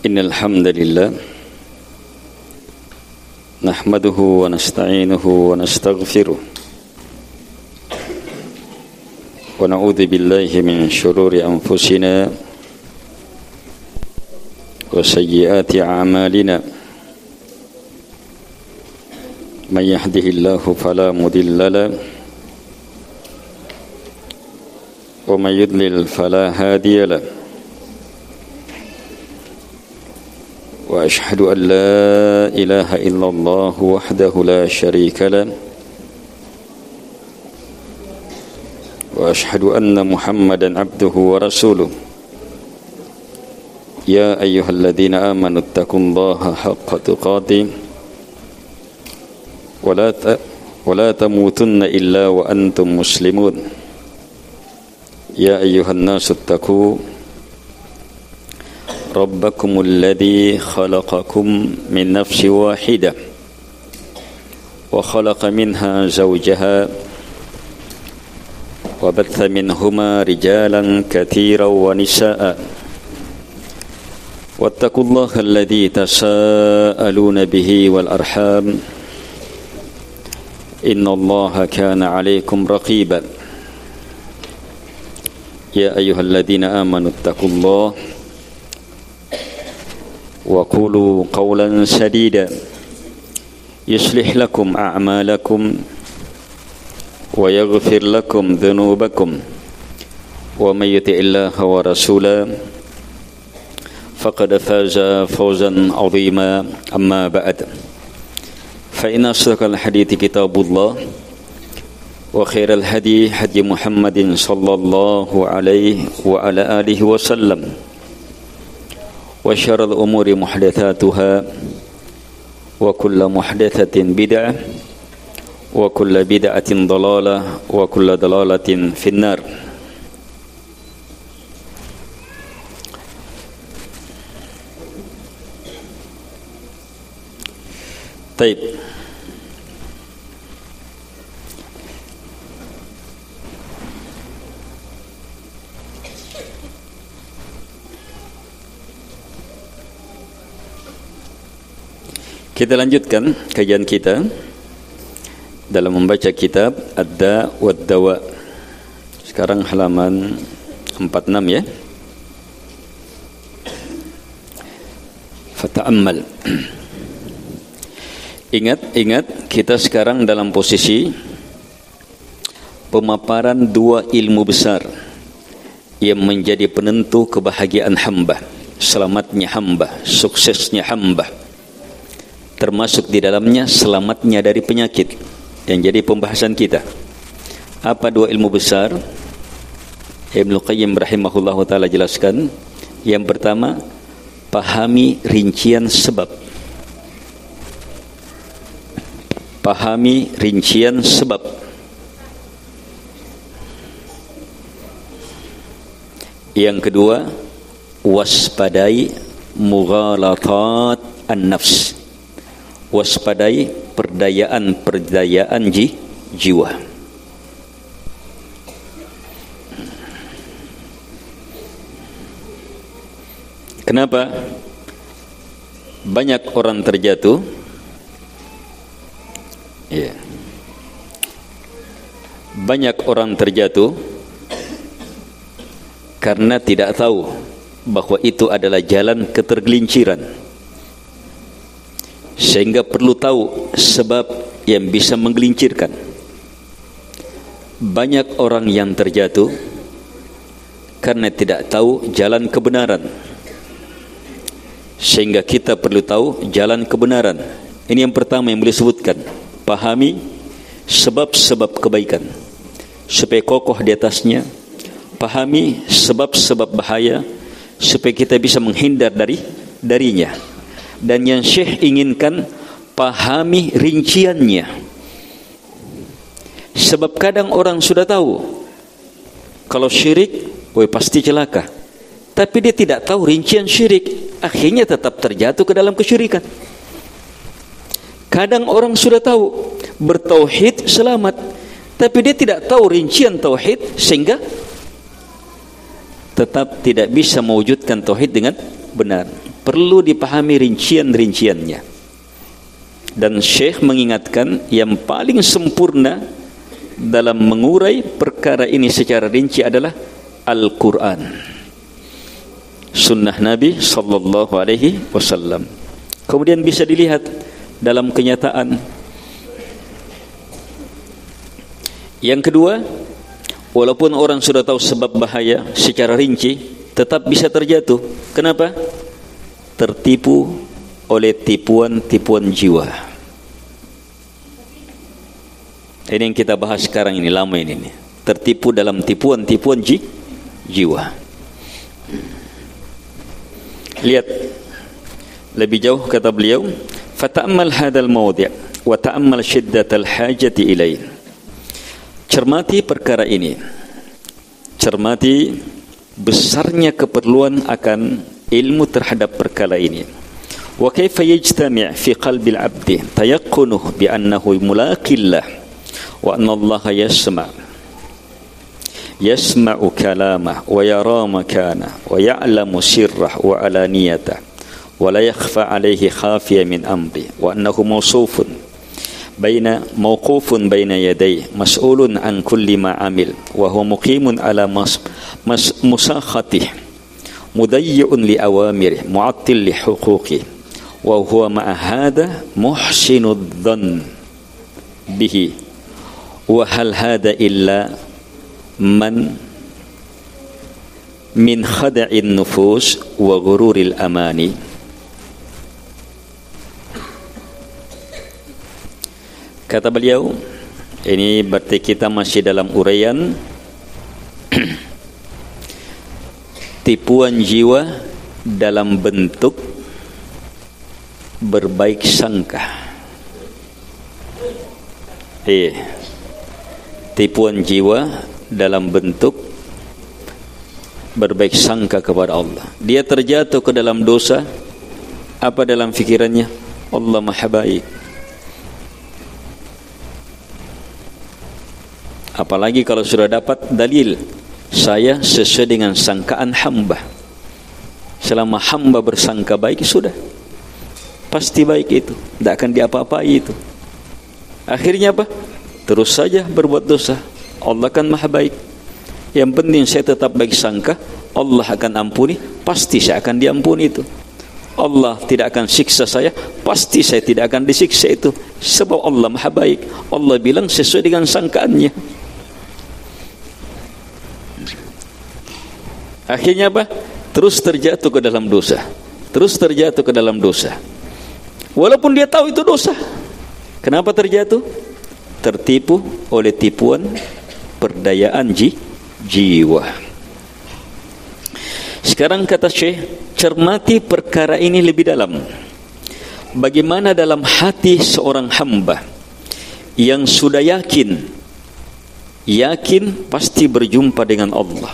Innal hamdalillah nahmaduhu wa nasta'inuhu wa nastaghfiruh wa na'udzu billahi min shururi anfusina wa sayyiati a'malina may yahdihillahu fala mudilla lahu wa may yudlil fala hadiya lahu wa ashhadu an la ilaha illallah wahdahu la syarika lah wa ashhadu anna muhammadan abduhu wa rasuluh ya ayyuhalladzina amanu taqullaha haqqa tuqatih wa la tamutunna illa wa antum muslimun ya ayyuhan nasu taqu ربكم الذي خلقكم من نفس واحدة وخلق منها زوجها وبث منهما رجالا كثيرا ونساء واتقوا الله الذي تساءلون به والأرحام إن الله كان عليكم رقيبا يا أيها الذين آمنوا اتقوا الله وقولوا قولا سديدا يصلح لكم أعمالكم ويغفر لكم ذنوبكم ومن يطع الله ورسوله فقد فاز فوزا عظيما أما بعد فإن أصدق الحديث كتاب الله وخير الهدي هدي محمد صلى الله عليه وعلى آله وسلم وشر الأمور محدثاتها وكل محدثة بدعة وكل بدعة ضلالة وكل ضلالة في النار. طيب, kita lanjutkan kajian kita dalam membaca kitab Ad-Da' wad-Dawa. Sekarang halaman 46 ya. Fata'ammal. Ingat kita sekarang dalam posisi pemaparan dua ilmu besar yang menjadi penentu kebahagiaan hamba, selamatnya hamba, suksesnya hamba. Termasuk di dalamnya selamatnya dari penyakit yang jadi pembahasan kita. Apa dua ilmu besar? Ibnu Qayyim rahimahullahu ta'ala jelaskan. Yang pertama, pahami rincian sebab. Pahami rincian sebab. Yang kedua, waspadai mughalatat an-nafs. Waspadai perdayaan jiwa. Kenapa banyak orang terjatuh? Ya. Banyak orang terjatuh karena tidak tahu bahwa itu adalah jalan ketergelinciran. Sehingga perlu tahu sebab yang bisa menggelincirkan. Banyak orang yang terjatuh karena tidak tahu jalan kebenaran. Sehingga kita perlu tahu jalan kebenaran. Ini yang pertama yang boleh sebutkan. Pahami sebab-sebab kebaikan supaya kokoh di atasnya. Pahami sebab-sebab bahaya supaya kita bisa menghindar darinya. Dan yang Syekh inginkan, pahami rinciannya. Sebab kadang orang sudah tahu kalau syirik, pasti celaka. Tapi dia tidak tahu rincian syirik, akhirnya tetap terjatuh ke dalam kesyirikan. Kadang orang sudah tahu bertauhid selamat, tapi dia tidak tahu rincian tauhid sehingga tetap tidak bisa mewujudkan tauhid dengan benar. perlu dipahami rincian-rinciannya. Dan Syekh mengingatkan yang paling sempurna dalam mengurai perkara ini secara rinci adalah Al-Quran, sunnah Nabi sallallahu alaihi wasallam. Kemudian bisa dilihat dalam kenyataan. Yang kedua, walaupun orang sudah tahu sebab bahaya secara rinci, tetap bisa terjatuh. Kenapa? Tertipu oleh tipuan-tipuan jiwa. Ini yang kita bahas sekarang ini, lama ini. Tertipu dalam tipuan-tipuan jiwa. Lihat lebih jauh, kata beliau, fata'ammal hadal mawdi' wa ta'ammal shiddatal hajati ilaih. Cermati perkara ini, cermati besarnya keperluan akan ilmu terhadap perkara ini. Wa kaifa yajtami' fi qalbil 'abdi tayaqqunuhu bi annahu mulaqillah wa anna Allah yasma'u kalamah wa yara makana wa ya'lamu sirrah wa alaniyatah wa la yakhfa alayhi khafiya min amri wa annahu mawqufun baina yadayhi mas'ulun an kulli ma amil wa huwa muqimun ala musakhatih mudayyi'un li awamiri mu'attil li huquqi wa huwa ma'a hadha muhsinud dhann bihi wa hal hadha illa man min khada'in nufus wa ghururil amani. Kata beliau, ini berarti kita masih dalam uraian tipuan jiwa dalam bentuk berbaik sangka. Tipuan jiwa dalam bentuk berbaik sangka kepada Allah. Dia terjatuh ke dalam dosa, apa dalam fikirannya? Allah Maha Baik. Apalagi kalau sudah dapat dalil, saya sesuai dengan sangkaan hamba. Selama hamba bersangka baik, sudah pasti baik itu, tidak akan diapa-apai itu. Akhirnya apa? Terus saja berbuat dosa. Allah kan Maha Baik. Yang penting saya tetap baik sangka, Allah akan ampuni, pasti saya akan diampuni itu. Allah tidak akan siksa saya, pasti saya tidak akan disiksa itu. Sebab Allah Maha Baik. Allah bilang sesuai dengan sangkaannya. Akhirnya apa? Terus terjatuh ke dalam dosa. Terus terjatuh ke dalam dosa. Walaupun dia tahu itu dosa. Kenapa terjatuh? Tertipu oleh tipuan perdayaan jiwa. Sekarang kata Syekh, cermati perkara ini lebih dalam. Bagaimana dalam hati seorang hamba yang sudah yakin pasti berjumpa dengan Allah.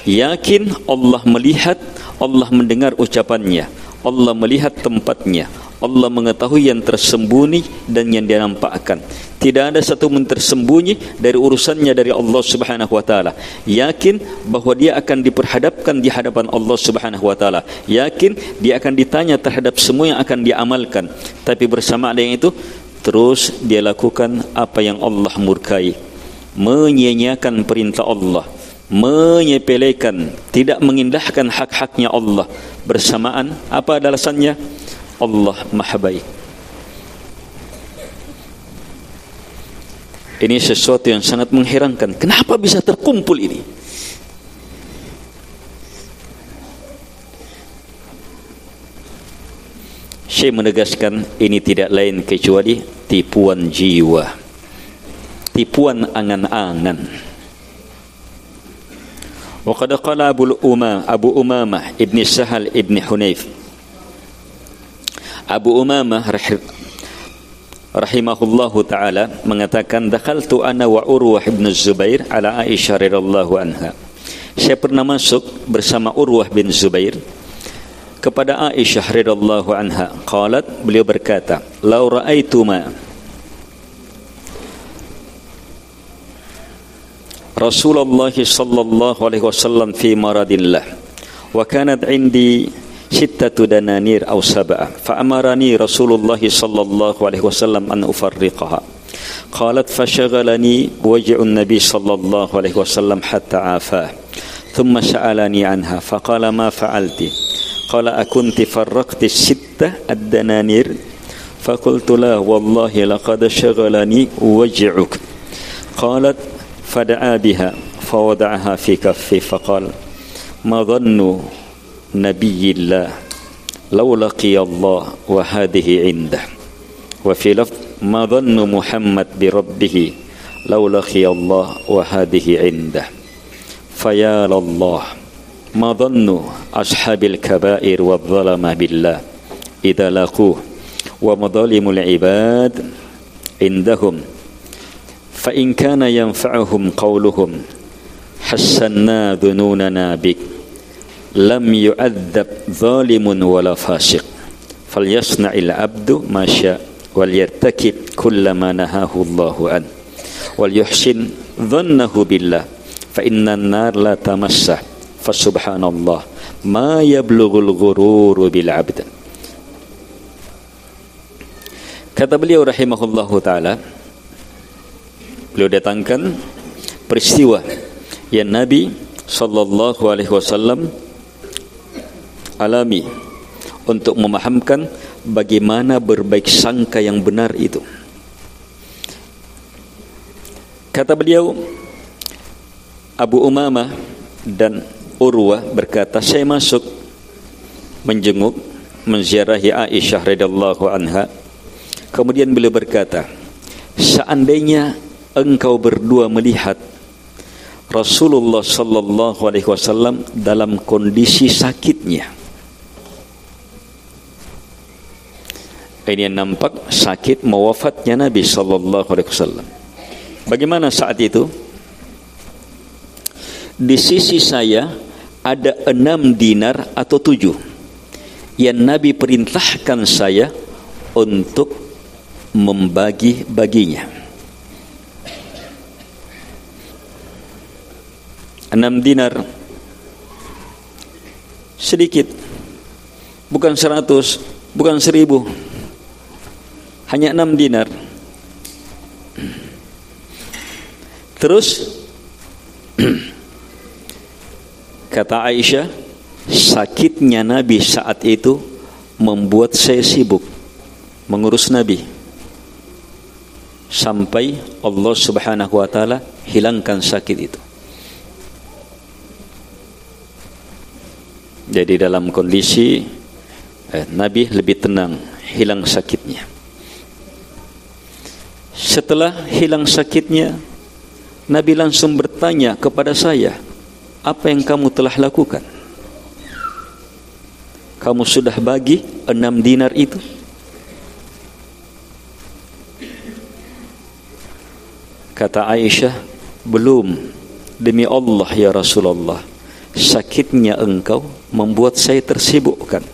Yakin Allah melihat, Allah mendengar ucapannya, Allah melihat tempatnya, Allah mengetahui yang tersembunyi dan yang dia nampakkan. Tidak ada satu pun tersembunyi dari urusannya dari Allah Subhanahu wa taala. Yakin bahwa dia akan diperhadapkan di hadapan Allah Subhanahu wa taala. Yakin dia akan ditanya terhadap semua yang akan dia amalkan. Tapi bersama dengan itu, terus dia lakukan apa yang Allah murkai. Menyia-nyiakan perintah Allah, menyepelekan, tidak mengindahkan hak-haknya Allah. Bersamaan apa alasannya? Allah Maha Baik. Ini sesuatu yang sangat mengherankan. Kenapa bisa terkumpul ini? Syekh menegaskan ini tidak lain kecuali tipuan jiwa, tipuan angan-angan. Wa qad qala Abu Umamah ibn Sahal ibn Hunayf. Abu Umamah rahimahullahu taala mengatakan, dakhaltu ana wa Urwah bin Zubair ala Aisyah radhiyallahu anha. Saya pernah masuk bersama Urwah bin Zubair kepada Aisyah radhiyallahu anha. Qalat, beliau berkata, "Lau ra'aituma Rasulullah sallallahu alaihi wasallam fi maradillah wa kanat indi sittatu dananir aw sab'ah fa amarani Rasulullah sallallahu alaihi wasallam an ufarriqaha qalat fashaghalani waj'un nabi sallallahu alaihi wasallam hatta afah thumma sa'alani anha faqala ma fa'alti qala akunti farraqti sittah ad-dananir faqultu la wallahi laqad shaghalani waj'uk qalat fada'a biha fawada'aha fi kaffi faqala ma dhannu nabiyillah law laqiya Allah wa hadhihi indah wa fi lafz ma dhannu Muhammad bi rabbih law laqiya Allah wa hadhihi indah faya Allah ma dhannu ashabil kaba'ir wa dhalama billah idza laquh wa madhalimul ibad indahum fa in kana yanfa'uhum qawluhum hassanna dhununana bik lam yu'adzab zalimun wala fasiq falyasna'il abdu ma sya' wal yartakib kullama nahahu Allahu an wal yuhsin dhannahu billah fa innan nar la tamassah fa subhanallah ma yablughul ghurur bil abd. Kata beliau rahimahullahu taala, beliau datangkan peristiwa yang Nabi sallallahu alaihi wasallam alami untuk memahamkan bagaimana berbaik sangka yang benar itu. Kata beliau, Abu Umamah dan Urwah berkata, saya masuk menjenguk, menziarahi Aisyah radhiyallahu anha. Kemudian beliau berkata, seandainya engkau berdua melihat Rasulullah sallallahu alaihi wasallam dalam kondisi sakitnya. Ini yang nampak sakit mewafatnya Nabi sallallahu alaihi wasallam. Bagaimana saat itu? Di sisi saya ada 6 dinar atau 7 yang Nabi perintahkan saya untuk membagi-baginya. 6 dinar sedikit, bukan 100, bukan 1000, hanya 6 dinar. Terus kata Aisyah, sakitnya Nabi saat itu membuat saya sibuk mengurus Nabi sampai Allah Subhanahu wa taala hilangkan sakit itu. Jadi dalam kondisi Nabi lebih tenang, hilang sakitnya. Setelah hilang sakitnya, Nabi langsung bertanya kepada saya, apa yang kamu telah lakukan? Kamu sudah bagi 6 dinar itu? Kata Aisyah, belum, demi Allah ya Rasulullah, sakitnya engkau membuat saya tersibukkan.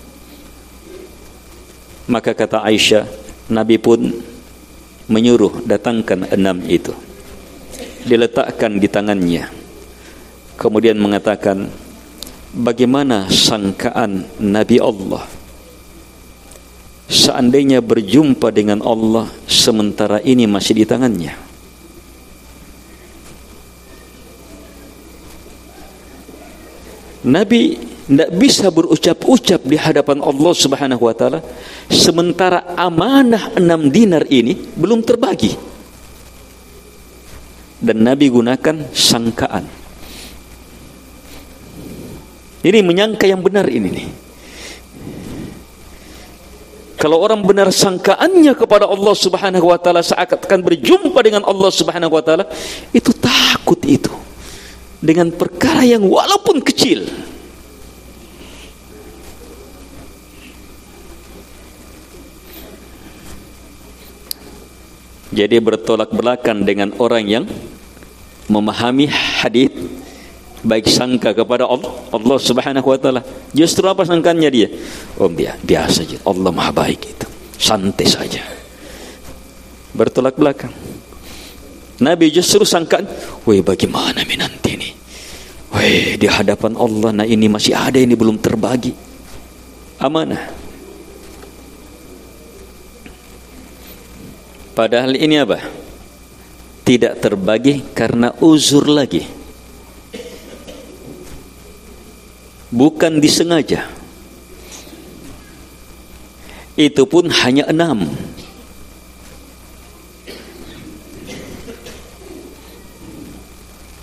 Maka kata Aisyah, Nabi pun menyuruh datangkan 6 itu, diletakkan di tangannya, kemudian mengatakan, bagaimana sangkaan Nabi Allah seandainya berjumpa dengan Allah sementara ini masih di tangannya? Nabi tidak bisa berucap-ucap di hadapan Allah Subhanahu wa taala sementara amanah 6 dinar ini belum terbagi. Dan Nabi gunakan sangkaan. Ini menyangka yang benar ini nih. Kalau orang benar sangkaannya kepada Allah Subhanahu wa taala saat akan berjumpa dengan Allah Subhanahu wa taala, itu takut itu dengan perkara yang walaupun kecil. Jadi bertolak belakang dengan orang yang memahami hadis baik sangka kepada Allah Subhanahu wa taala. Justru apa sangkanya dia? Oh biasa aja, Allah Maha baik itu. Santai saja. Bertolak belakang. Nabi justru sangkaan, weh bagaimana nanti nih? Weh di hadapan Allah, nah ini masih ada, ini belum terbagi. amanah. Padahal ini apa? Tidak terbagi karena uzur lagi. Bukan disengaja. Itu pun hanya 6.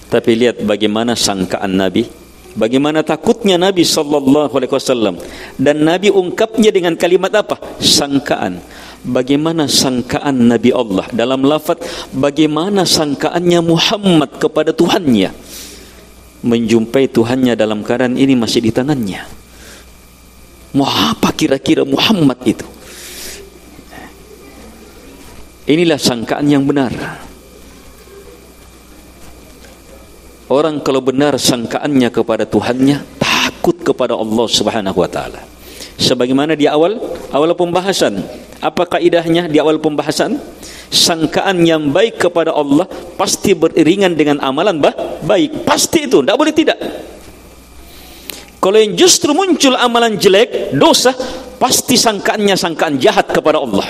Tapi lihat bagaimana sangkaan Nabi, bagaimana takutnya Nabi SAW, dan Nabi ungkapnya dengan kalimat apa? Sangkaan. Bagaimana sangkaan Nabi Allah dalam lafaz, bagaimana sangkaannya Muhammad kepada Tuhannya, menjumpai Tuhannya dalam keadaan ini masih di tangannya. Mau apa kira-kira Muhammad itu? Inilah sangkaan yang benar. Orang kalau benar sangkaannya kepada Tuhannya, takut kepada Allah Subhanahu wa taala. Sebagaimana di awal pembahasan, apa kaidahnya di awal pembahasan? Sangkaan yang baik kepada Allah pasti beriringan dengan amalan baik. Pasti itu, tidak boleh tidak. Kalau yang justru muncul amalan jelek, dosa, pasti sangkaannya sangkaan jahat kepada Allah.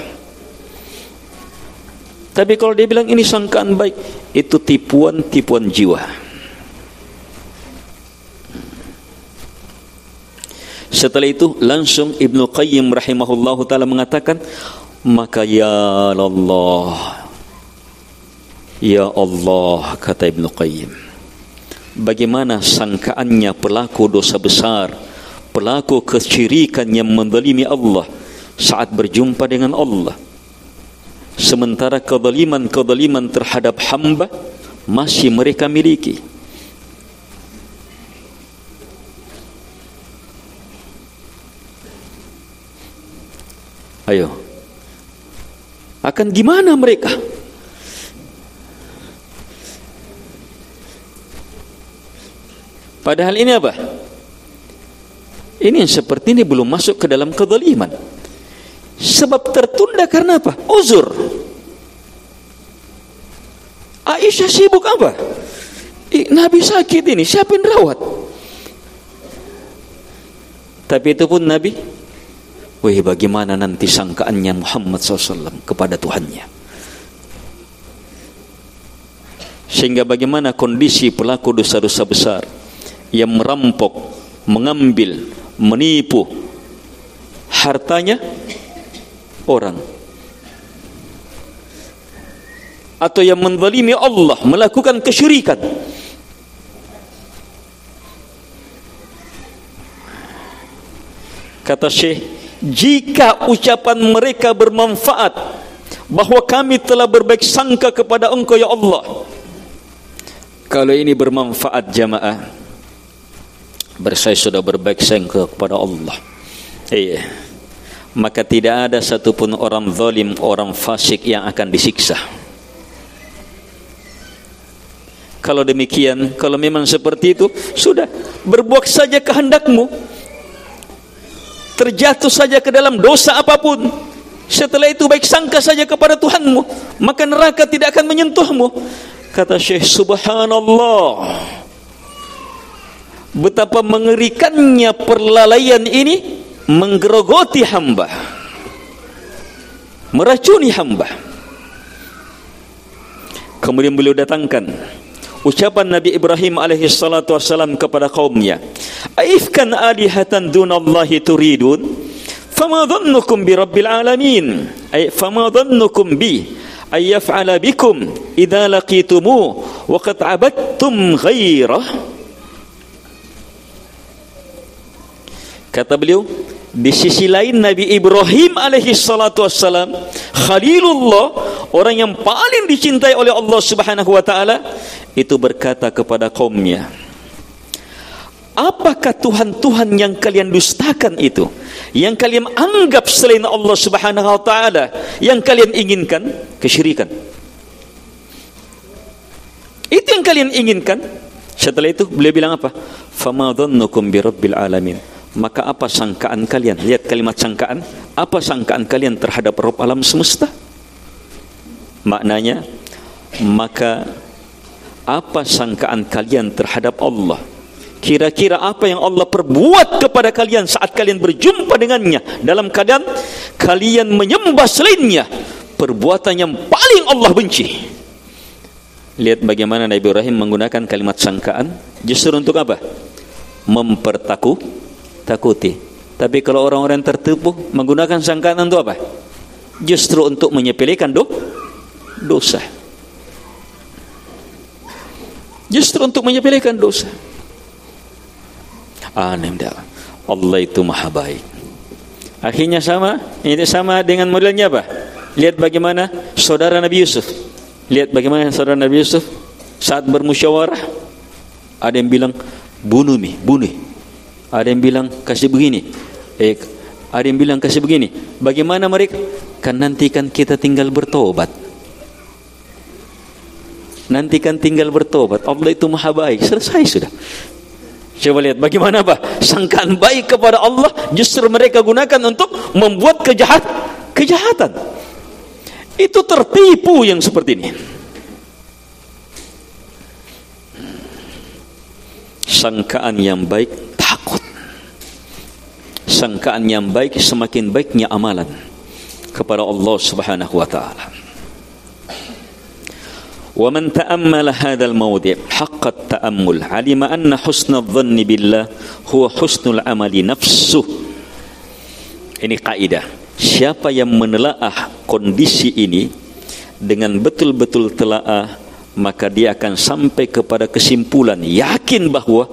Tapi kalau dia bilang ini sangkaan baik, itu tipuan jiwa. Setelah itu langsung Ibnu Qayyim rahimahullahu ta'ala mengatakan, maka ya Allah, kata Ibnu Qayyim, bagaimana sangkaannya pelaku dosa besar, pelaku kesyirikan yang menzalimi Allah saat berjumpa dengan Allah, sementara kezaliman terhadap hamba masih mereka miliki. Ayo, akan gimana mereka? Padahal ini apa? Ini yang seperti ini belum masuk ke dalam kezaliman. Sebab tertunda karena apa? Uzur. Aisyah sibuk apa? Nabi sakit ini, siapa yang rawat? Tapi itu pun Nabi, wih, bagaimana nanti sangkaannya Muhammad SAW kepada Tuhannya? Sehingga bagaimana kondisi pelaku dosa-dosa besar yang merampok, mengambil, menipu hartanya orang, atau yang menzalimi Allah, melakukan kesyirikan. Kata Syekh, jika ucapan mereka bermanfaat, bahwa kami telah berbaik sangka kepada Engkau ya Allah, kalau ini bermanfaat jamaah, saya sudah berbaik sangka kepada Allah, maka tidak ada satupun orang zalim, orang fasik yang akan disiksa. Kalau demikian, kalau memang seperti itu, sudah berbuat saja kehendakmu, terjatuh saja ke dalam dosa apapun, setelah itu baik sangka saja kepada Tuhanmu, maka neraka tidak akan menyentuhmu. Kata Syekh, subhanallah, betapa mengerikannya perlalaian ini menggerogoti hamba, meracuni hamba. Kemudian beliau datangkan ucapan Nabi Ibrahim alaihi salatu wassalam kepada kaumnya, aifkan alihatan dunallahi turidun fama dhannukum bi rabbil alamin, ay fama dhannukum bi ay yaf'ala bikum idza laqitumu wa qad abadtum ghairah. Kata beliau, di sisi lain Nabi Ibrahim alaihi salatu wassalam, Khalilullah, orang yang paling dicintai oleh Allah Subhanahu wa taala, itu berkata kepada kaumnya, apakah Tuhan-Tuhan yang kalian dustakan itu, yang kalian anggap selain Allah Subhanahu wa taala, yang kalian inginkan? Kesyirikan. Itu yang kalian inginkan. Setelah itu beliau bilang apa? Fama dhannukum bi rabbil alamin. Maka apa sangkaan kalian? Lihat kalimat sangkaan. Apa sangkaan kalian terhadap Rabb alam semesta? Maknanya, maka apa sangkaan kalian terhadap Allah? kira-kira apa yang Allah perbuat kepada kalian saat kalian berjumpa dengannya dalam keadaan kalian menyembah selainnya, perbuatan yang paling Allah benci. Lihat bagaimana Nabi Ibrahim menggunakan kalimat sangkaan justru untuk apa? Mempertakuti. Tapi kalau orang-orang tertipu menggunakan sangkaan untuk apa? Justru untuk menyepelekan dosa. Justru untuk menyepelekan dosa. Aneh dah. Allah itu maha baik. Akhirnya ini sama dengan modelnya apa? Lihat bagaimana saudara Nabi Yusuf. Lihat bagaimana saudara Nabi Yusuf saat bermusyawarah. Ada yang bilang bunuh. Ada yang bilang kasih begini. Ada yang bilang kasih begini. Bagaimana mereka? Kan nanti kan kita tinggal bertobat. Nantikan tinggal bertobat. Allah itu maha baik. Selesai sudah. Coba lihat bagaimana sangkaan baik kepada Allah justru mereka gunakan untuk membuat kejahatan. Itu tertipu yang seperti ini. Sangkaan yang baik takut. Sangkaan yang baik semakin baiknya amalan kepada Allah Subhanahu wa taala. ومن تأمل هذا الموضع حق التأمل علم أن حسن الظن بالله هو حسن العمل نفسه. Ini kaidah. Siapa yang menelaah kondisi ini dengan betul-betul telaah, maka dia akan sampai kepada kesimpulan yakin bahwa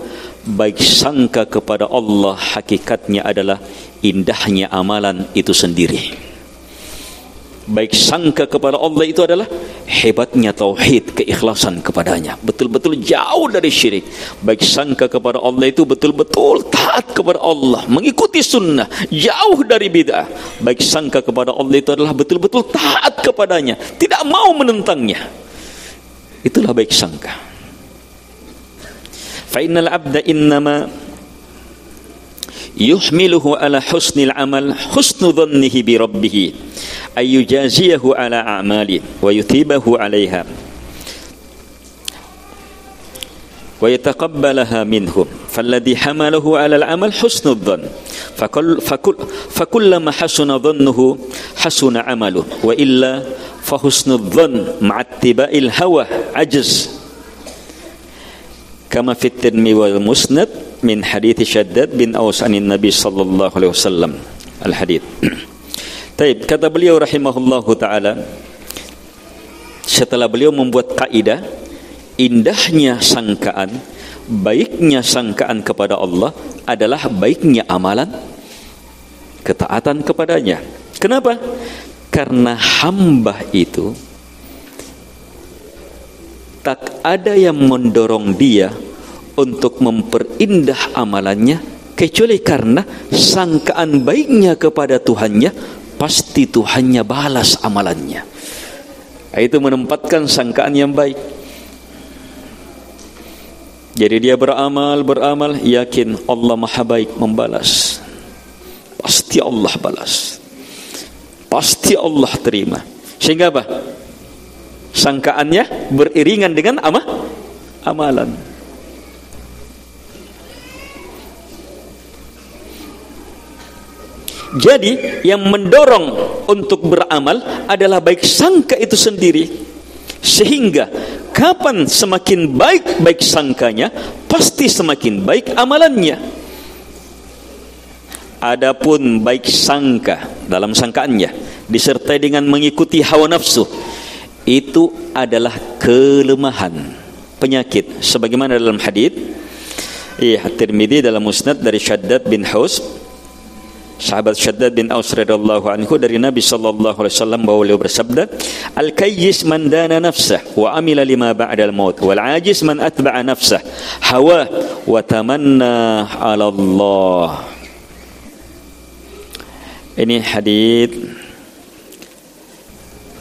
baik sangka kepada Allah hakikatnya adalah indahnya amalan itu sendiri. Baik sangka kepada Allah itu adalah hebatnya tauhid, keikhlasan kepadanya, betul-betul jauh dari syirik. Baik sangka kepada Allah itu betul-betul taat kepada Allah, mengikuti sunnah, jauh dari bid'ah. Baik sangka kepada Allah itu adalah betul-betul taat kepadanya, tidak mau menentangnya. Itulah baik sangka. Fa innal abda innama yuhmiluhu ala husnil amal husnu dhannihi bi rabbih ay yujaziyahu ala a'mali wa yuthibahu 'alayha wa yataqabbalaha minhu falladhi hamalahu ala al-amal husnud dhann fakullama hasuna dhannuhu hasuna 'amaluhu wa illa fa husnud dhann ma'a ittiba'il hawa ajz kama fi at-Tirmidzi wal Musnad min hadits Shaddad bin Aus anin Nabi sallallahu alaihi wasallam al-hadits. Taib, kata beliau rahimahullahu taala, setelah beliau membuat kaidah indahnya sangkaan, baiknya sangkaan kepada Allah adalah baiknya amalan ketaatan kepadanya. Kenapa? Karena hamba itu tak ada yang mendorong dia untuk memperindah amalannya kecuali karena sangkaan baiknya kepada Tuhannya, pasti Tuhannya balas amalannya. Itu menempatkan sangkaan yang baik. Jadi dia beramal, yakin Allah maha baik membalas. Pasti Allah balas. Pasti Allah terima. Sehingga apa? Sangkaannya beriringan dengan amalan. Jadi yang mendorong untuk beramal adalah baik sangka itu sendiri. Sehingga kapan semakin baik sangkanya, pasti semakin baik amalannya. Adapun baik sangka dalam sangkaannya disertai dengan mengikuti hawa nafsu, itu adalah kelemahan, penyakit. Sebagaimana dalam hadits At-Tirmidzi dalam Musnad dari Shaddad bin Aus, sahabat Shaddad bin Aus radhiyallahu anhu, dari Nabi sallallahu alaihi wasallam bahwa beliau bersabda, al-kayyis man dana nafsah wa amila lima ba'dal maut wal ajiz man atba'a nafsah hawa wa tamanna 'ala Allah. Ini hadits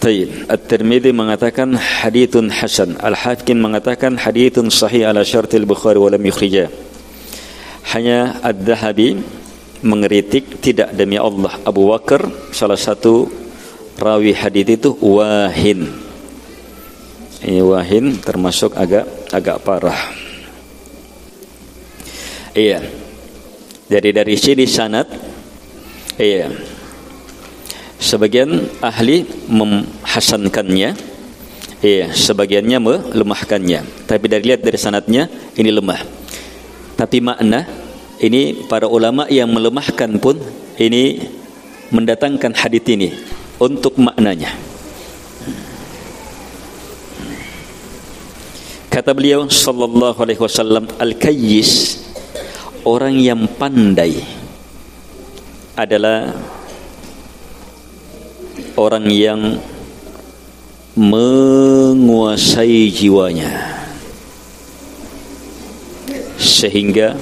Tayyib. At-Tirmidzi mengatakan haditsun hasan, Al-Hakim mengatakan haditsun sahih ala syartil Bukhari wa lam yukhrijah. Hanya Ad-Dhahabi mengeritik, tidak, demi Allah Abu Bakar salah satu rawi hadits itu wahin. Ini wahin termasuk agak parah. Iya. Jadi dari sini sanad, iya, sebagian ahli menghasankannya, iya, sebagiannya melemahkannya. Tapi lihat dari sanadnya ini lemah. Tapi makna ini para ulama yang melemahkan pun ini mendatangkan hadits ini untuk maknanya. Kata beliau sallallahu alaihi wasallam, al-kayyis, orang yang pandai adalah orang yang menguasai jiwanya sehingga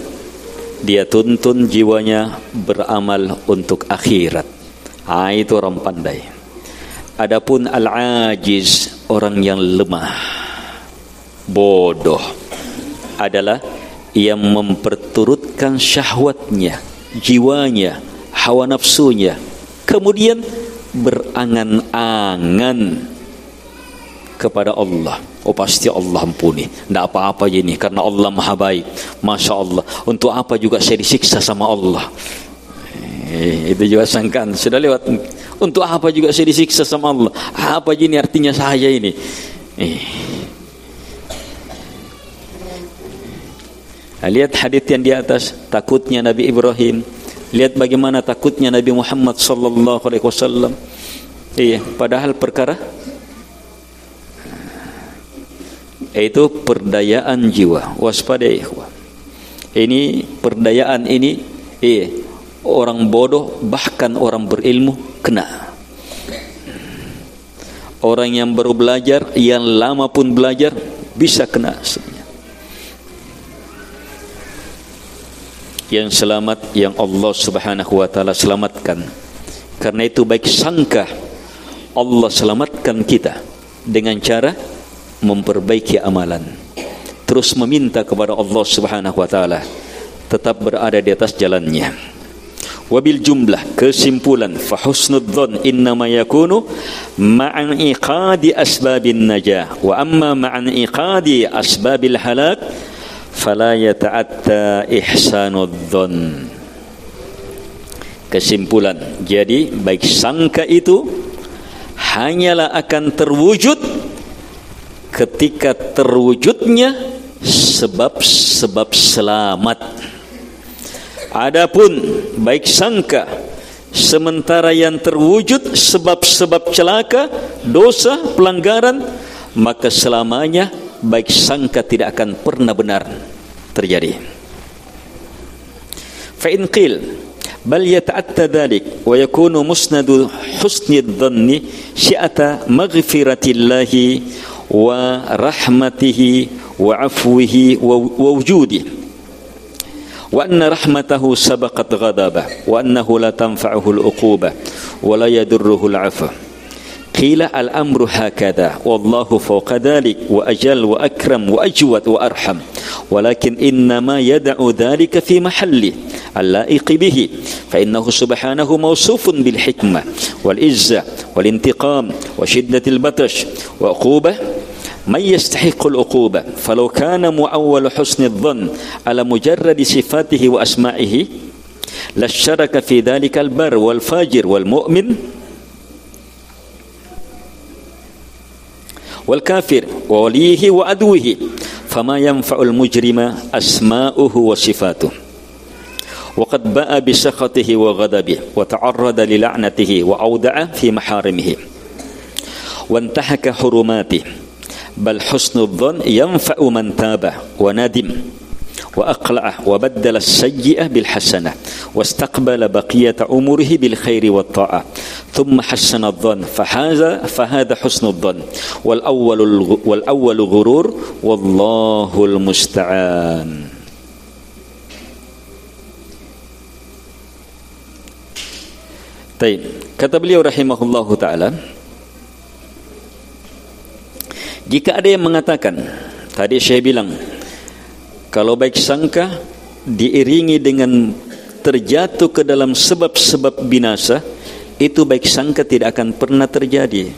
dia tuntun jiwanya beramal untuk akhirat. Itu orang pandai. Adapun al-ajiz, orang yang lemah, bodoh, adalah yang memperturutkan syahwatnya, jiwanya, hawa nafsunya, kemudian berangan-angan kepada Allah. Oh, pasti Allah ampuni, tidak apa-apa ini karena Allah maha baik, Masya Allah. Untuk apa juga saya disiksa sama Allah? Itu juga sangkaan, sudah lewat. Untuk apa juga saya disiksa sama Allah? Apa ini artinya saya ini? Lihat hadits yang di atas, takutnya Nabi Ibrahim. Lihat bagaimana takutnya Nabi Muhammad sallallahu alaihi wasallam. Iya, padahal perkara itu perdayaan jiwa. Waspada ikhwah. Ini perdayaan ini, iya, orang bodoh bahkan orang berilmu kena. Orang yang baru belajar, yang lama pun belajar bisa kena. Yang selamat yang Allah Subhanahu wa taala selamatkan. Karena itu baik sangka Allah selamatkan kita dengan cara memperbaiki amalan, terus meminta kepada Allah Subhanahu wa taala, tetap berada di atas jalannya. Wabil jumlah, kesimpulan, fa husnudzan innama yakunu ma'an iqadi asbabin najah, wa amma ma'an iqadi asbabil halak fala yata'atta ihsanudzan. Kesimpulan, jadi baik sangka itu hanyalah akan terwujud ketika terwujudnya sebab-sebab selamat. Adapun baik sangka sementara yang terwujud sebab-sebab celaka, dosa, pelanggaran, maka selamanya baik sangka tidak akan pernah benar terjadi. Fa in qil bal yata'atta dhalik wa yakunu musnadu husni dhanni syi'ata maghfiratillahi wa rahmatihi wa afwihi wa wujudihi wa anna rahmatahu sabaqat ghadabah wa annahu la tanfa'uhu al-uqubah wa la yadurruhu al-'afwa. Qila al-amru hakadha wallahu fawqa dhalik wa ajal wa akram wa ajwad wa arham, walakin innama yad'u dhalika fi mahalli al-la'iq bihi fa innahu subhanahu mawsufun bil hikmah wal izza wal intiqam wa shiddatil batash wa uqubah من يستحق العقوبة فلو كان مؤول حسن الظن على مجرد صفاته وأسمائه لاشترك في ذلك البر والفاجر والمؤمن والكافر ووليه وعدوه فما ينفع المجرم أسماؤه وصفاته وقد باء بسخطه وغضبه وتعرض للعنته وأودع في محارمه وانتهك حرماته بل حسن الظن ينفع من تاب وندم وأقلع وبدل السيئة بالحسنة واستقبل بقية أموره بالخير والطاعة ثم حسن الظن فهذا حسن الظن والأول غرور والله المستعان. طيب, kata beliau rahimahullahu ta'ala, jika ada yang mengatakan, tadi saya bilang, kalau baik sangka diiringi dengan terjatuh ke dalam sebab-sebab binasa, itu baik sangka tidak akan pernah terjadi.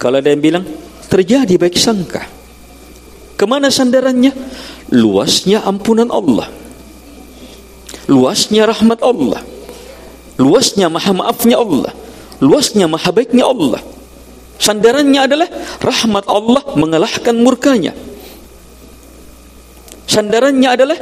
Kalau ada yang bilang, terjadi baik sangka, kemana sandarannya? luasnya ampunan Allah, luasnya rahmat Allah, luasnya maha maafnya Allah, luasnya maha baiknya Allah. Sandarannya adalah rahmat Allah mengalahkan murkanya. Sandarannya adalah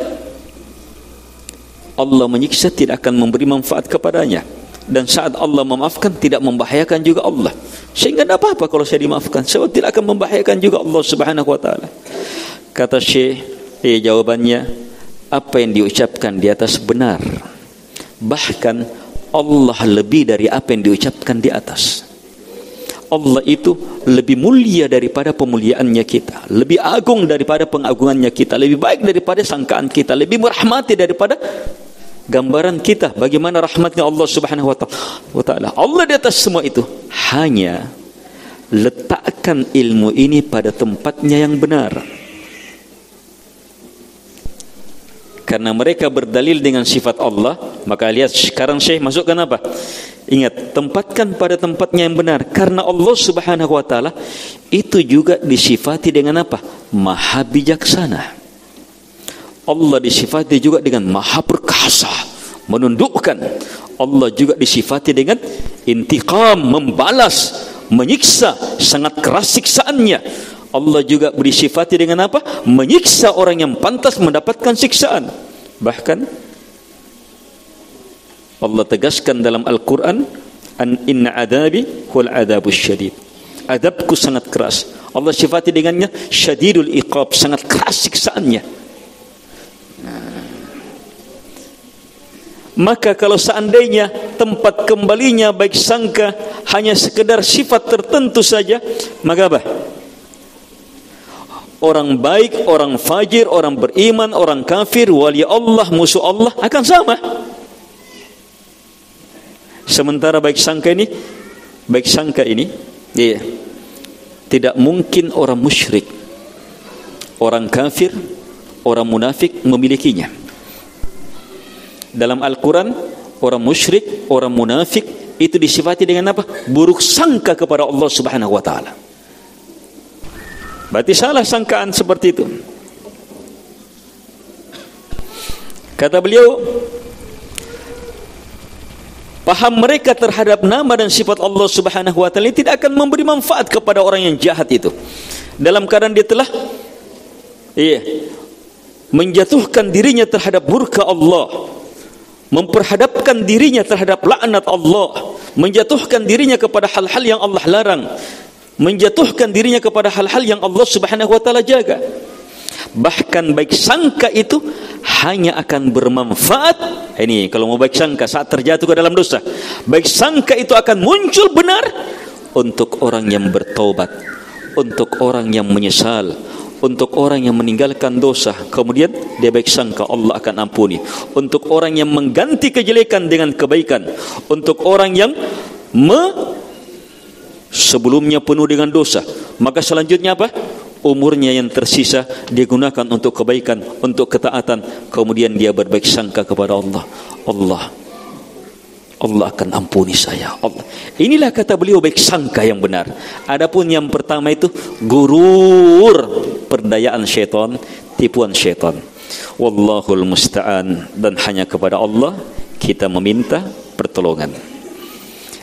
Allah menyiksa tidak akan memberi manfaat kepadanya, dan saat Allah memaafkan tidak membahayakan juga Allah. Sehingga tidak apa-apa kalau saya dimaafkan, sebab tidak akan membahayakan juga Allah Subhanahu wa taala. Kata Syekh, jawabannya, apa yang diucapkan di atas benar. Bahkan Allah lebih dari apa yang diucapkan di atas. Allah itu lebih mulia daripada pemuliaannya kita, lebih agung daripada pengagungannya kita, lebih baik daripada sangkaan kita, lebih merahmati daripada gambaran kita bagaimana rahmatnya Allah Subhanahu wa taala. Allah di atas semua itu. Hanya letakkan ilmu ini pada tempatnya yang benar. Karena mereka berdalil dengan sifat Allah, maka lihat sekarang Syekh masukkan apa? Ingat, tempatkan pada tempatnya yang benar. Karena Allah Subhanahu wa taala itu juga disifati dengan apa? Maha bijaksana. Allah disifati juga dengan maha perkasa, menundukkan. Allah juga disifati dengan intiqam, membalas, menyiksa, sangat keras siksaannya. Allah juga disifati dengan apa? Menyiksa orang yang pantas mendapatkan siksaan. Bahkan Allah tegaskan dalam Al-Quran, inna adabi huwal adabus syadid. Adabku sangat keras. Allah sifati dengannya syadidul iqab, sangat keras siksaannya. Maka kalau seandainya tempat kembalinya baik sangka hanya sekedar sifat tertentu saja, maka apa? Orang baik, orang fajir, orang beriman, orang kafir, wali Allah, musuh Allah akan sama. Sementara baik sangka ini, tidak mungkin orang musyrik, orang kafir, orang munafik memilikinya. Dalam Al-Quran, orang musyrik, orang munafik itu disifati dengan apa? Buruk sangka kepada Allah Subhanahu wa taala. Berarti salah sangkaan seperti itu. Kata beliau, paham mereka terhadap nama dan sifat Allah Subhanahu wa taala tidak akan memberi manfaat kepada orang yang jahat itu. Dalam keadaan dia telah menjatuhkan dirinya terhadap murka Allah, memperhadapkan dirinya terhadap laknat Allah, menjatuhkan dirinya kepada hal-hal yang Allah larang, menjatuhkan dirinya kepada hal-hal yang Allah Subhanahu wa taala jaga. Bahkan baik sangka itu hanya akan bermanfaat. Ini kalau mau baik sangka saat terjatuh ke dalam dosa, baik sangka itu akan muncul benar untuk orang yang bertaubat, untuk orang yang menyesal, untuk orang yang meninggalkan dosa, kemudian dia baik sangka Allah akan ampuni, untuk orang yang mengganti kejelekan dengan kebaikan, untuk orang yang sebelumnya penuh dengan dosa, maka selanjutnya apa? Umurnya yang tersisa digunakan untuk kebaikan, untuk ketaatan, kemudian dia berbaik sangka kepada Allah. Allah akan ampuni saya. Allah. Inilah kata beliau baik sangka yang benar. Adapun yang pertama itu gurur, perdayaan syaitan, tipuan syaitan. Wallahul musta'an, dan hanya kepada Allah kita meminta pertolongan.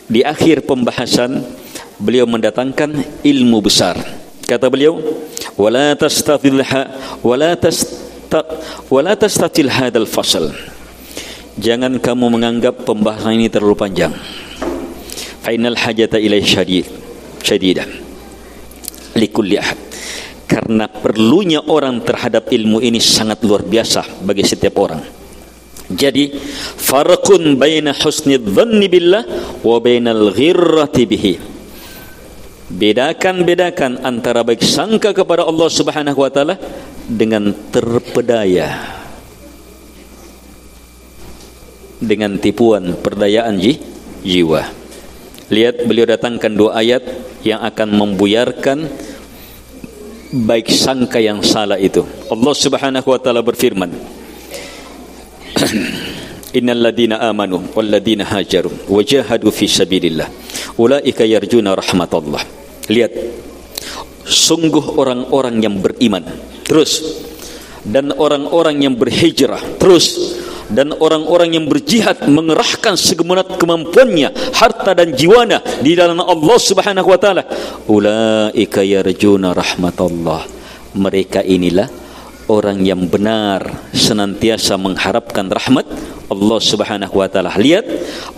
Di akhir pembahasan beliau mendatangkan ilmu besar. Kata beliau, wala tastatil hadzal fasal. Jangan kamu menganggap pembahasan ini terlalu panjang. Fa innal hajata ilaihi syadidah likulli ahad. Karena perlunya orang terhadap ilmu ini sangat luar biasa bagi setiap orang. Jadi farqun baina husni dhanni billah wa bainal ghirrati bihi. Bedakan antara baik sangka kepada Allah Subhanahu wa taala dengan terpedaya, dengan tipuan perdayaan jiwa. Lihat beliau datangkan dua ayat yang akan membuyarkan baik sangka yang salah itu. Allah Subhanahu wa taala berfirman, innal ladina amanu wal ladina hajaru wajahadu fi sabilillah ulaika yarjuna rahmatallah. Lihat, sungguh orang-orang yang beriman, terus dan orang-orang yang berhijrah terus, dan orang-orang yang berjihad mengerahkan segenap kemampuannya, harta dan jiwanya di dalam Allah Subhanahu wa taala, ulaika yarjuna rahmatullah, mereka inilah orang yang benar senantiasa mengharapkan rahmat Allah Subhanahu wa taala. Lihat,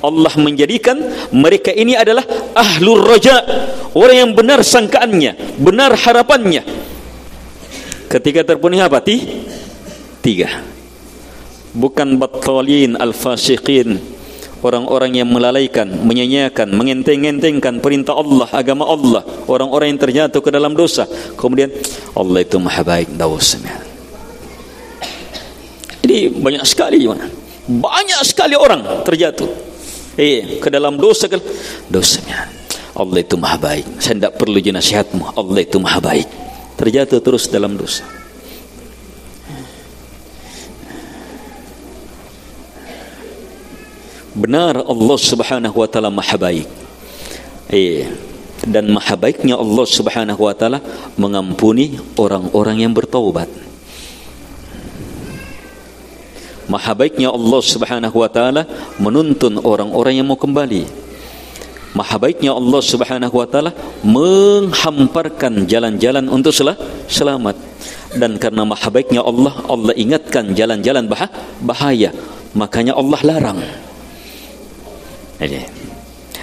Allah menjadikan mereka ini adalah ahlur raja, orang yang benar sangkaannya, benar harapannya. Ketika terpenuhi apa? Tiga. Bukan battalin al-fasiqin, orang-orang yang melalaikan, menyanyiakan, mengenteng-entengkan perintah Allah, agama Allah, orang-orang yang terjatuh ke dalam dosa. Kemudian Allah itu maha baik, dawasnya. Jadi banyak sekali orang terjatuh ke dalam dosa. Dosanya Allah itu maha baik, saya tidak perlu nasihatmu, Allah itu maha baik. Terjatuh terus dalam dosa. Benar Allah Subhanahu wa taala maha baik. Dan maha baiknya Allah Subhanahu wa taala mengampuni orang-orang yang bertaubat. Maha baiknya Allah Subhanahu wa taala menuntun orang-orang yang mau kembali. Maha baiknya Allah Subhanahu wa taala menghamparkan jalan-jalan untuk selamat. Dan karena maha baiknya Allah, Allah ingatkan jalan-jalan bahaya, makanya Allah larang.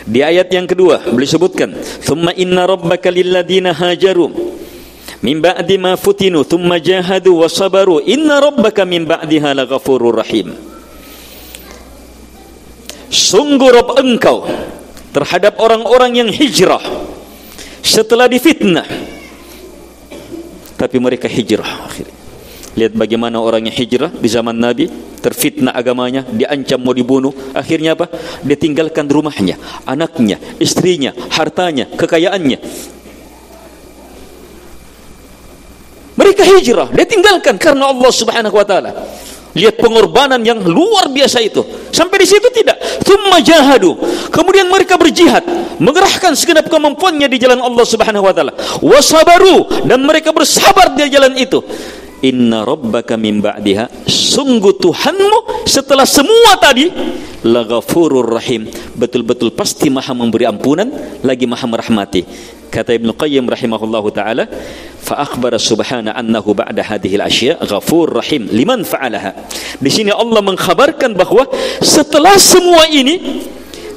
Di ayat yang kedua beliau sebutkan, "Tsumma inna rabbaka lilladzina hajaru min ba'di ma futinu thumma jahadu wa sabaru inna rabbaka min ba'diha laghafurur rahim." Sungguh Rabb engkau terhadap orang-orang yang hijrah setelah difitnah, tapi mereka hijrah. Lihat bagaimana orang yang hijrah di zaman Nabi, terfitnah agamanya, diancam mau dibunuh, akhirnya apa? Dia tinggalkan rumahnya, anaknya, istrinya, hartanya, kekayaannya. Mereka hijrah, dia tinggalkan karena Allah Subhanahu wa taala. Lihat pengorbanan yang luar biasa itu. Sampai di situ tidak. Tsumma jahadu. Kemudian mereka berjihad, mengerahkan segenap kemampuannya di jalan Allah Subhanahu wa taala. Wasabaru, dan mereka bersabar di jalan itu. Inna rabbaka min ba'diha, sungguh Tuhanmu setelah semua tadi, laghafurur rahim, betul-betul pasti maha memberi ampunan, lagi maha merahmati. Kata Ibnu Qayyim rahimahullahu taala, fa akhbara subhana annahu ba'da hadhihi al-asya' ghafur rahim liman fa'alaha. Di sini Allah mengkhabarkan bahwa setelah semua ini,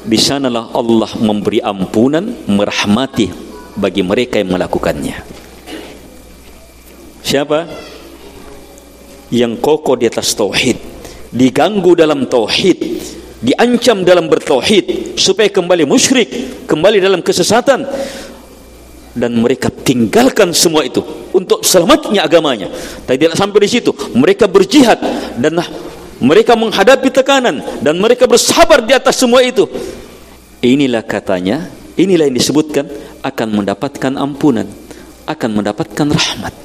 di sanalah Allah memberi ampunan, merahmati bagi mereka yang melakukannya. Siapa? Yang kokoh di atas tauhid, diganggu dalam tauhid, diancam dalam bertauhid supaya kembali musyrik, kembali dalam kesesatan, dan mereka tinggalkan semua itu untuk selamatnya agamanya. Tapi tidak sampai di situ, mereka berjihad dan mereka menghadapi tekanan dan mereka bersabar di atas semua itu. Inilah katanya, inilah yang disebutkan akan mendapatkan ampunan, akan mendapatkan rahmat.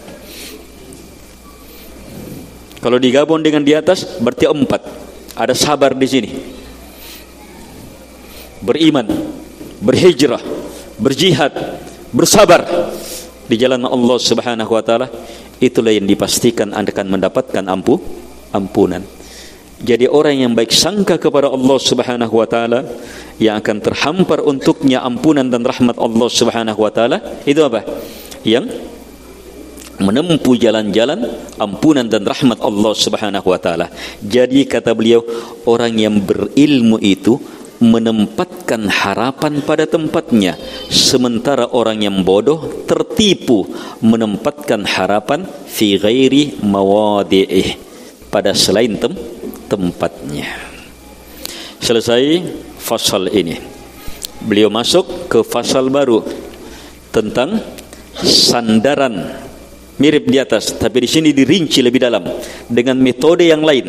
Kalau digabung dengan di atas berarti 4. Ada sabar di sini. Beriman, berhijrah, berjihad, bersabar di jalan Allah Subhanahu wa taala, itulah yang dipastikan Anda akan mendapatkan ampunan. Jadi orang yang baik sangka kepada Allah Subhanahu wa taala, yang akan terhampar untuknya ampunan dan rahmat Allah Subhanahu wa taala, itu apa? Yang menempuh jalan-jalan ampunan dan rahmat Allah Subhanahu wa taala. Jadi kata beliau, orang yang berilmu itu menempatkan harapan pada tempatnya, sementara orang yang bodoh tertipu menempatkan harapan fi ghairi mawadi'ih, pada selain tempatnya. Selesai fasal ini, beliau masuk ke fasal baru tentang sandaran. Mirip di atas, tapi di sini dirinci lebih dalam dengan metode yang lain.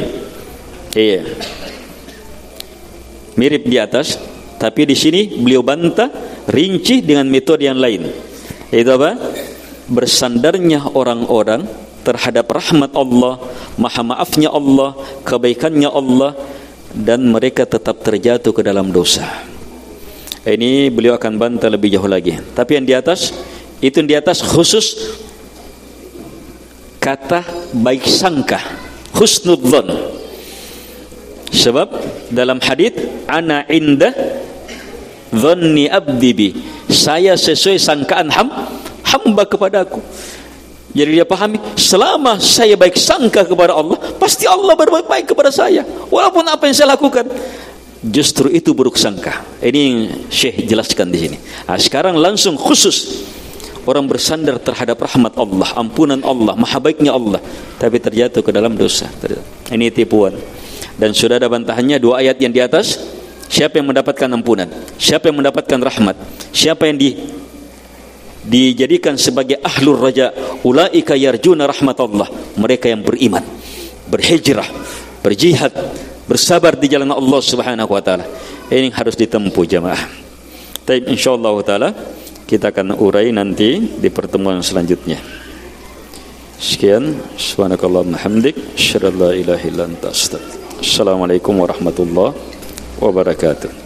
Mirip di atas, tapi di sini beliau bantah, rinci dengan metode yang lain. Itu apa? Bersandarnya orang-orang terhadap rahmat Allah, maha maafnya Allah, kebaikannya Allah, dan mereka tetap terjatuh ke dalam dosa. Ini beliau akan bantah lebih jauh lagi. Tapi yang di atas, itu yang di atas khusus kata baik sangka, husnudzon. Sebab dalam hadis ana inda dhanni abdi bi, saya sesuai sangkaan hamba kepadaku. Jadi dia pahami, selama saya baik sangka kepada Allah, pasti Allah berbuat baik kepada saya, walaupun apa yang saya lakukan. Justru itu buruk sangka. Ini yang Syekh jelaskan di sini. Nah, sekarang langsung khusus orang bersandar terhadap rahmat Allah, ampunan Allah, maha baiknya Allah, tapi terjatuh ke dalam dosa. Ini tipuan. Dan sudah ada bantahannya dua ayat yang di atas. Siapa yang mendapatkan ampunan? Siapa yang mendapatkan rahmat? Siapa yang dijadikan sebagai ahlur raja? Ulaika yarjuna rahmatullah. Mereka yang beriman, berhijrah, berjihad, bersabar di jalan Allah Subhanahu wa taala. Ini harus ditempuh jamaah. Baik, insyaallah taala kita akan urai nanti di pertemuan selanjutnya. Sekian, subhanakallahumma hamdik, asyhadu an la ilaha illa anta astaghfiruka. Assalamualaikum warahmatullahi wabarakatuh.